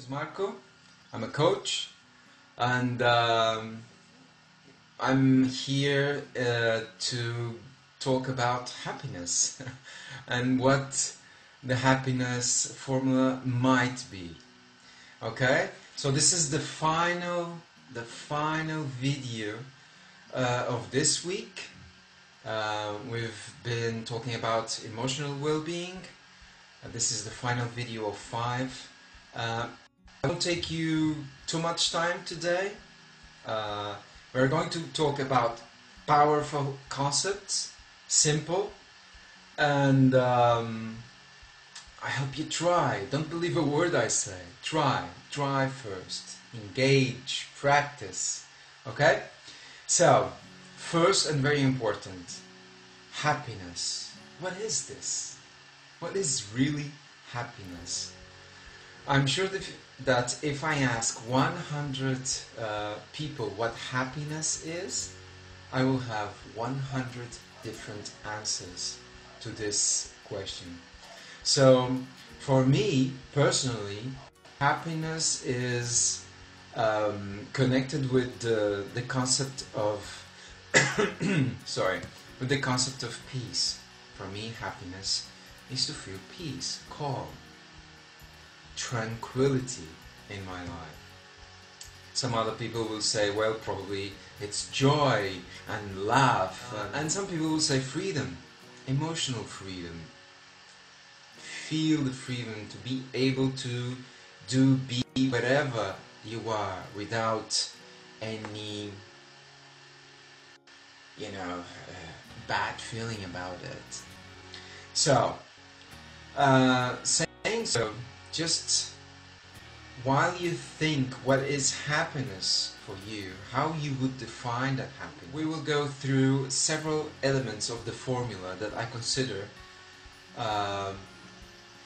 is Marco. I'm a coach, and I'm here to talk about happiness and what the happiness formula might be. Okay, so this is the final video of this week. We've been talking about emotional well-being. This is the final video of 5. I won't take you too much time today. We're going to talk about powerful concepts, simple, and I hope you try. Don't believe a word I say. Try first. Engage, practice. Okay? So, first and very important, happiness. What is this? What is really happiness? I'm sure that if I ask 100 people what happiness is, I will have 100 different answers to this question. So, for me, personally, happiness is connected with the concept of with the concept of peace. For me, happiness is to feel peace, calm, tranquility in my life. Some other people will say, well, probably it's joy and laugh, and some people will say freedom, emotional freedom. Feel the freedom to be able to be whatever you are without any, bad feeling about it. So, saying so, just while you think what is happiness for you, how you would define that happiness, we will go through several elements of the formula that I consider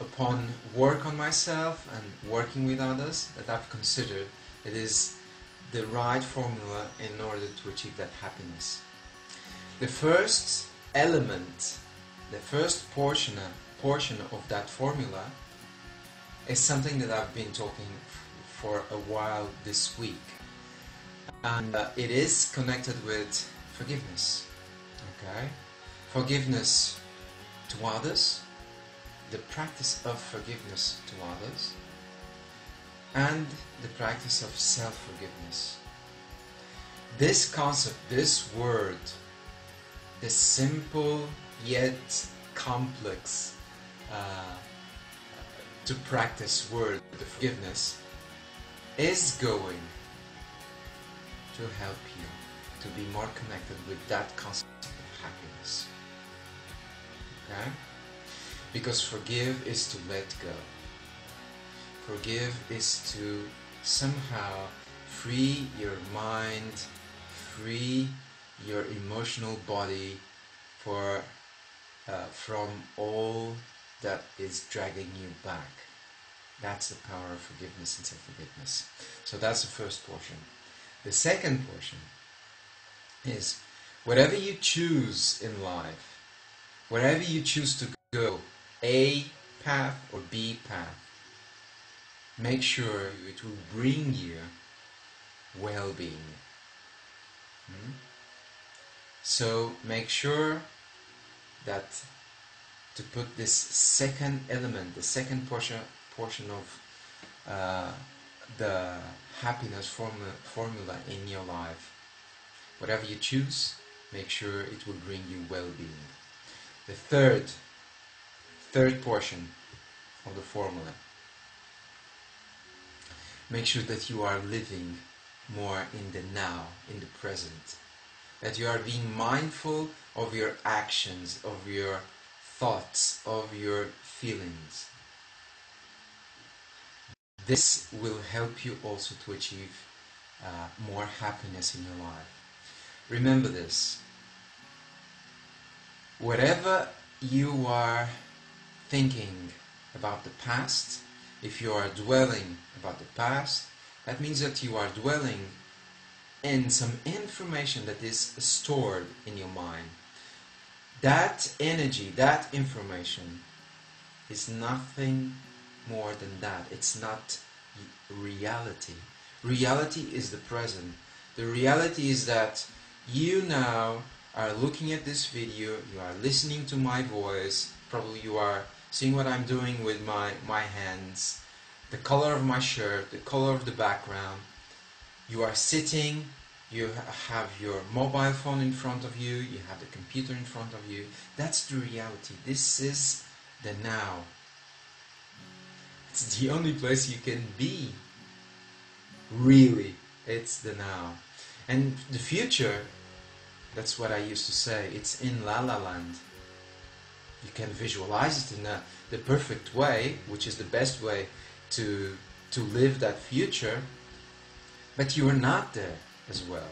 upon work on myself and working with others, that I've considered it is the right formula in order to achieve that happiness. The first element, the first portion of that formula is something that I've been talking for a while this week, and it is connected with forgiveness. Okay, forgiveness to others, the practice of forgiveness to others, and the practice of self-forgiveness. This concept, this word, this simple yet complex to practice word, the forgiveness, is going to help you to be more connected with that concept of happiness. Okay? Because forgive is to let go. Forgive is to somehow free your mind, free your emotional body from all that is dragging you back. That's the power of forgiveness and self-forgiveness. So that's the first portion. The second portion is whatever you choose in life, wherever you choose to go, A path or B path, make sure it will bring you well-being. So make sure that to put this second element, the second portion of the happiness formula in your life. Whatever you choose, make sure it will bring you well-being. The third portion of the formula. Make sure that you are living more in the now, in the present. That you are being mindful of your actions, of your thoughts, of your feelings. This will help you also to achieve more happiness in your life. Remember this. Whatever you are thinking about the past, if you are dwelling about the past, that means that you are dwelling in some information that is stored in your mind. That energy, that information is nothing more than that. It's not reality. Reality is the present. The reality is that you now are looking at this video, you are listening to my voice, probably you are seeing what I'm doing with my hands, the color of my shirt, the color of the background. You are sitting, you have your mobile phone in front of you, you have the computer in front of you. That's the reality. This is the now. It's the only place you can be. Really, it's the now. And the future, that's what I used to say, it's in La La Land. You can visualize it in the perfect way, which is the best way to live that future, but you are not there as well.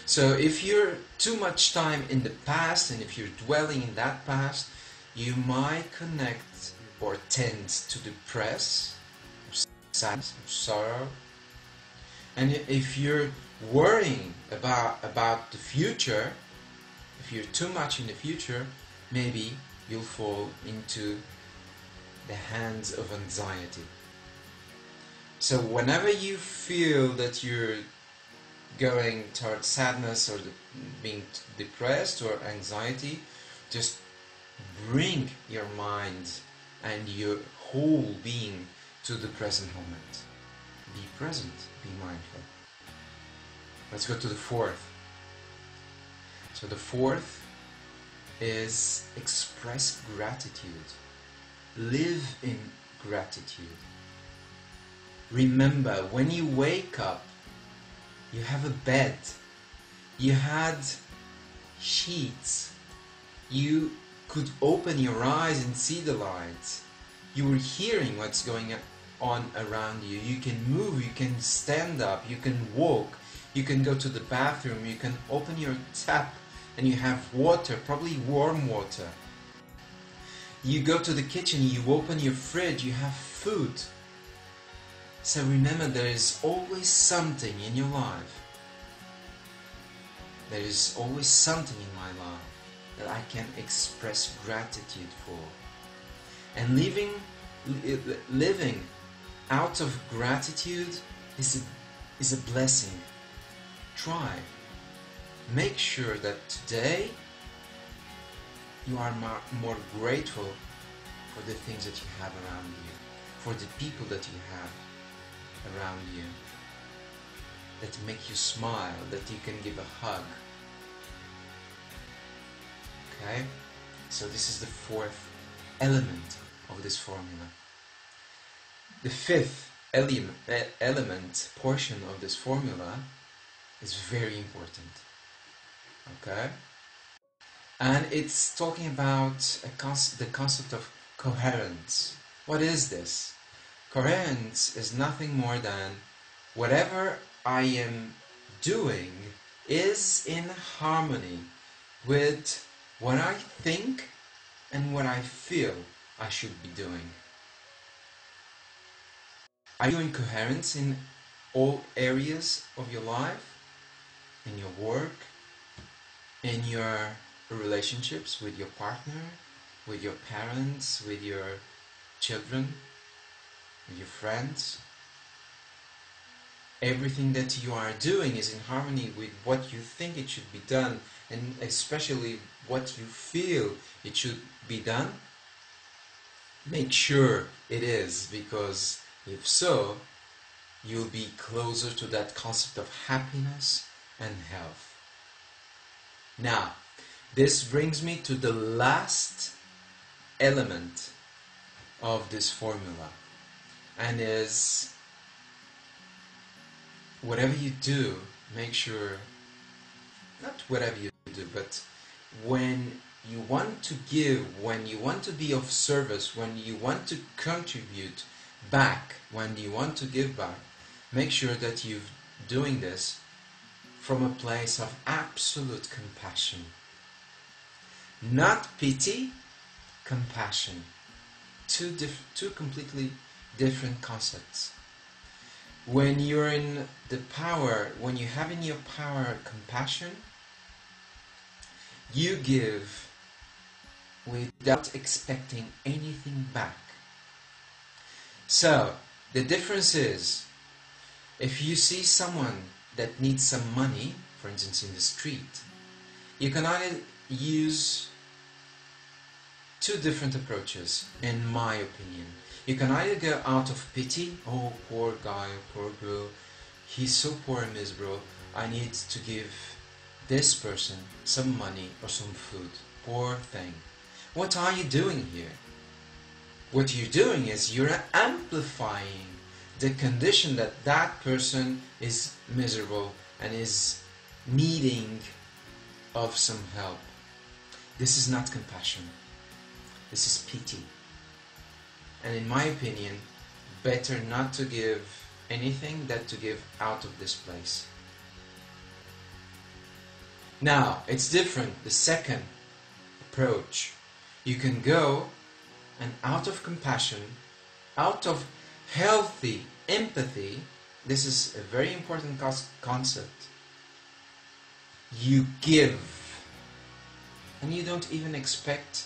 So if you're too much time in the past, and if you're dwelling in that past, you might connect or tend to depress, sadness, sorrow. And if you're worrying about the future, if you're too much in the future, maybe you'll fall into the hands of anxiety. So whenever you feel that you're going towards sadness or being depressed or anxiety, just bring your mind and your whole being to the present moment. Be present, be mindful. Let's go to the fourth. So the fourth is express gratitude. Live in gratitude. Remember, when you wake up, you have a bed, you had sheets, you could open your eyes and see the light, you were hearing what's going on around you, you can move, you can stand up, you can walk, you can go to the bathroom, you can open your tap and you have water, probably warm water. You go to the kitchen, you open your fridge, you have food. So remember, there is always something in your life. There is always something in my life that I can express gratitude for. And living out of gratitude is a blessing. Try. Make sure that today you are more grateful for the things that you have around you, for the people that you have around you, that make you smile, that you can give a hug. Okay? So this is the fourth element of this formula. The fifth element portion of this formula is very important. Okay? And it's talking about the concept of coherence. What is this? Coherence is nothing more than whatever I am doing is in harmony with what I think and what I feel I should be doing. Are you in coherence in all areas of your life? In your work? In your relationships with your partner? With your parents? With your children? With your friends? Everything that you are doing is in harmony with what you think it should be done, and especially what you feel it should be done. Make sure it is, because if so, you'll be closer to that concept of happiness and health. Now, this brings me to the last element of this formula, and is whatever you do, make sure, not whatever you do, but when you want to give, when you want to be of service, when you want to contribute back, when you want to give back, make sure that you're doing this from a place of absolute compassion. Not pity, compassion. Two completely different concepts. When you're in the power, when you have in your power compassion, you give without expecting anything back. So, The difference is, if you see someone that needs some money, for instance in the street, you can either use two different approaches, in my opinion. You can either go out of pity, oh poor guy, poor girl, he's so poor and miserable, I need to give this person some money or some food, poor thing. What are you doing here? What you're doing is you're amplifying the condition that that person is miserable and is needing of some help. This is not compassion. This is pity. And in my opinion, better not to give anything than to give out of this place. Now, it's different, the second approach. You can go and out of compassion, out of healthy empathy, this is a very important concept, you give. And you don't even expect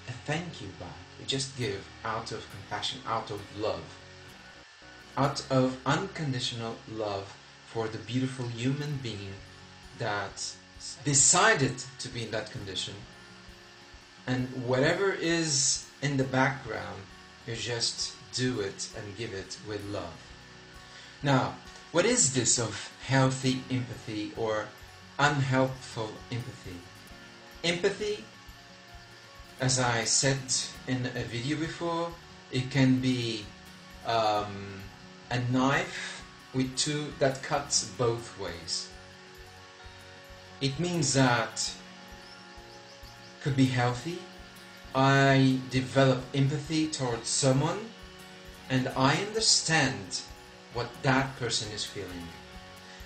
a thank you back. You just give out of compassion, out of love, out of unconditional love for the beautiful human being that decided to be in that condition. And whatever is in the background, you just do it and give it with love. Now, what is this of healthy empathy or unhelpful empathy? Empathy, as I said in a video before, it can be a knife with two that cuts both ways. It means that could be healthy. I develop empathy towards someone and I understand what that person is feeling.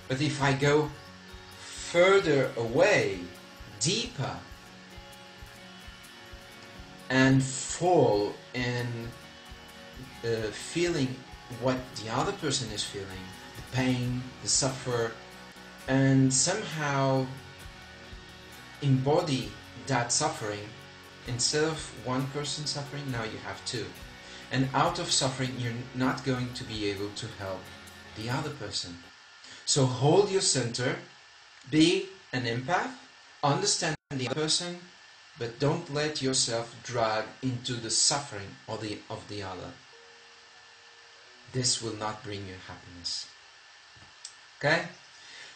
But if I go further away, deeper, and fall in feeling what the other person is feeling, the pain, the suffer, and somehow embody that suffering, instead of one person suffering, now you have two. And out of suffering, you're not going to be able to help the other person. So hold your center, be an empath, understand the other person, but don't let yourself drag into the suffering of the other. This will not bring you happiness. Okay?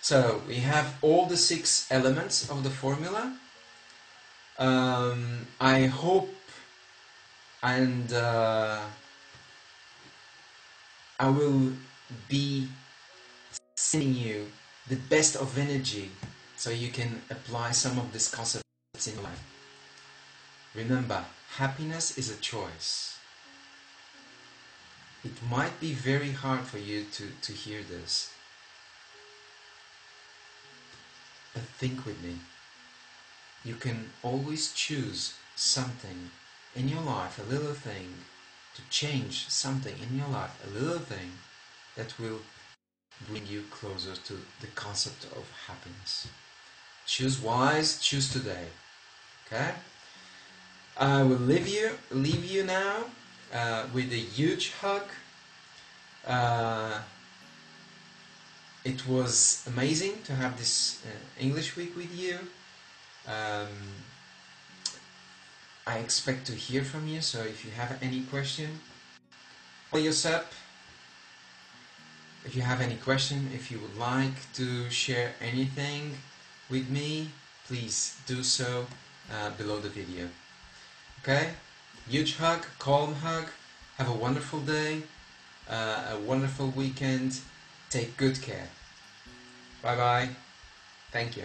So we have all the 6 elements of the formula. I hope and I will be sending you the best of energy so you can apply some of these concepts in your life. Remember, happiness is a choice. It might be very hard for you to hear this, but think with me. You can always choose something in your life, a little thing, to change something in your life, a little thing that will bring you closer to the concept of happiness. Choose wise, choose today. Okay? I will leave you now with a huge hug. It was amazing to have this English week with you. I expect to hear from you, so if you have any question, call us up. If you have any question, if you would like to share anything with me, please do so below the video. Okay? Huge hug, calm hug. Have a wonderful day, a wonderful weekend. Take good care. Bye bye. Thank you.